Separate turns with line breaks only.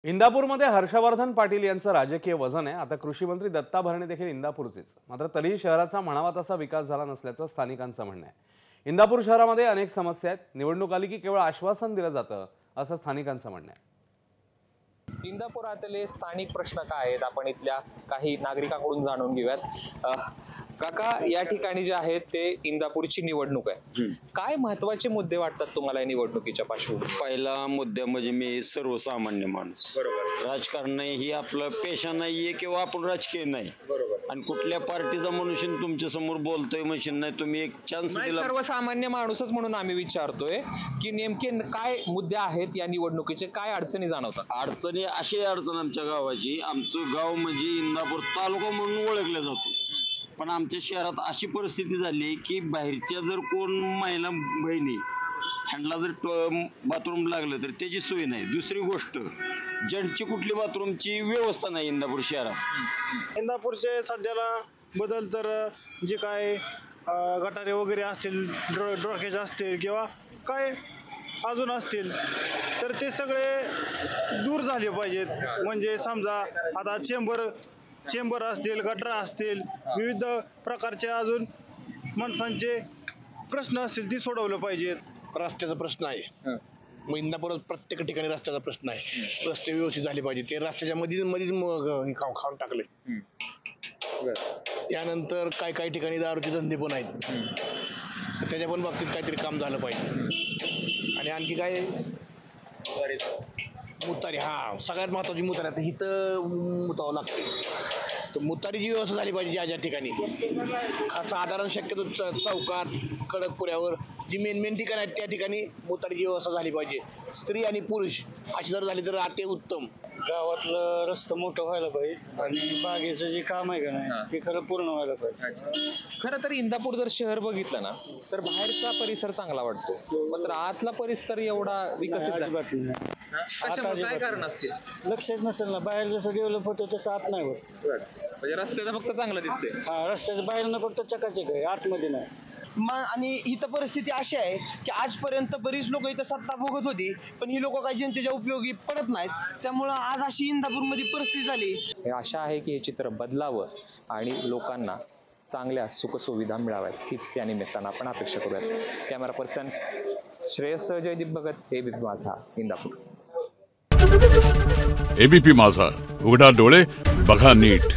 इंदापूरमध्ये हर्षवर्धन पाटील यांचं राजकीय वजन आहे। आता कृषी मंत्री दत्ता भरणे देखील इंदापूरचेच, मात्र तरीही शहराचा म्हणावा तसा विकास झाला नसल्याचं स्थानिकांचं म्हणणं आहे। इंदापूर शहरामध्ये अनेक समस्या आहेत, निवडणूक आली की केवळ आश्वासन दिलं जातं असं स्थानिकांचं म्हणणं आहे।
इंदापुरातले स्थानिक प्रश्न काय आहेत आपण इथल्या काही नागरिकांकडून जाणून घेऊयात। काका, या ठिकाणी जे आहेत ते इंदापूरची निवडणूक आहे, काय महत्त्वाचे मुद्दे वाटतात तुम्हाला या निवडणुकीच्या पार्श्वभूमीवर?
पहिला मुद्दा म्हणजे मी सर्वसामान्य माणूस,
बरोबर,
राजकारण नाही ही आपलं पेशा नाहीये किंवा आपण राजकीय नाही,
बरोबर,
आणि कुठल्या पार्टीचा मनुष्य तुमच्या समोर बोलतोय मशीन नाही, तुम्ही एक चान्स दिला।
सर्वसामान्य माणूसच म्हणून आम्ही विचारतोय की नेमके काय मुद्दे आहेत या निवडणुकीचे, काय अडचणी जाणवतात?
अडचणी अशी अडचण आमच्या गावाची, आमचं गाव म्हणजे इंदापूर तालुका म्हणून ओळखला जातो, पण आमच्या शहरात अशी परिस्थिती झाली की बाहेरच्या जर कोण महिला बहिणी ह्यांना जर बाथरूम लागलं तर त्याची सोय नाही। दुसरी गोष्ट, जेंट्सची कुठली बाथरूमची व्यवस्था नाही इंदापूर शहरात।
इंदापूरचे सध्याला बदल तर जे काय गटारे वगैरे असतील, ड्रॉकेज असतील किंवा काय अजून असतील तर ते सगळे दूर झाले पाहिजेत। म्हणजे समजा आता चेंबर असतील, गटर असतील, विविध प्रकारचे अजून माणसांचे प्रश्न असतील ते सोडवलं पाहिजेत।
रस्त्याचा प्रश्न आहे, मग इंदापुरात प्रत्येक ठिकाणी रस्त्याचा प्रश्न आहे, रस्ते व्यवस्थित झाले पाहिजे। ते रस्त्याच्या मध्ये खाऊन टाकले। त्यानंतर काही ठिकाणी दारूचे धंदे पण आहेत, त्याच्या पण बाबतीत काहीतरी काम झालं पाहिजे। आणि आणखी काय, मुतारी, सगळ्यात महत्वाची मुतारी, आता इथं मुतावं लागते, तर मुतारीची व्यवस्था झाली पाहिजे ज्या ठिकाणी। साधारण शक्यतो चौकात, खडकपुऱ्यावर जी मेन ठिकाण आहेत त्या ठिकाणी मुतारीची व्यवस्था झाली पाहिजे। स्त्री आणि पुरुष अशी जर झाली तर अति उत्तम।
गावातलं रस्ता मोठं व्हायला पाहिजे आणि बागेचं जे काम आहे का नाही ते खरं पूर्ण व्हायला पाहिजे।
खरं तर इंदापूर जर शहर बघितलं ना तर बाहेरचा परिसर चांगला वाटतो, मात्र आतला परिसर एवढा विकसित काय कारण असते?
लक्षच नसेल ना, बाहेर जसं डेव्हलप होतं तसं आत नाही होत।
म्हणजे रस्त्याचं फक्त चांगलं दिसते,
रस्त्याच्या बाहेर फक्त चकाचक आहे, आतमध्ये नाही।
आणि इथं परिस्थिती अशी आहे की आजपर्यंत बरीच लोक इथं सत्ता भोगत होती, पण ही लोक काही जनतेच्या उपयोगी पडत नाहीत, त्यामुळं आज अशी इंदापूरमध्ये परिस्थिती झाली।
आशा आहे की हे चित्र बदलावं आणि लोकांना चांगल्या सुखसुविधा मिळाव्यात, हीच या निमित्तानं आपण अपेक्षा करूयात। Camera person Shreyas Jaydeep Bhagat, ABP Majha, Indapur.
ABP माझा, उघडा डोळे बघा नीट।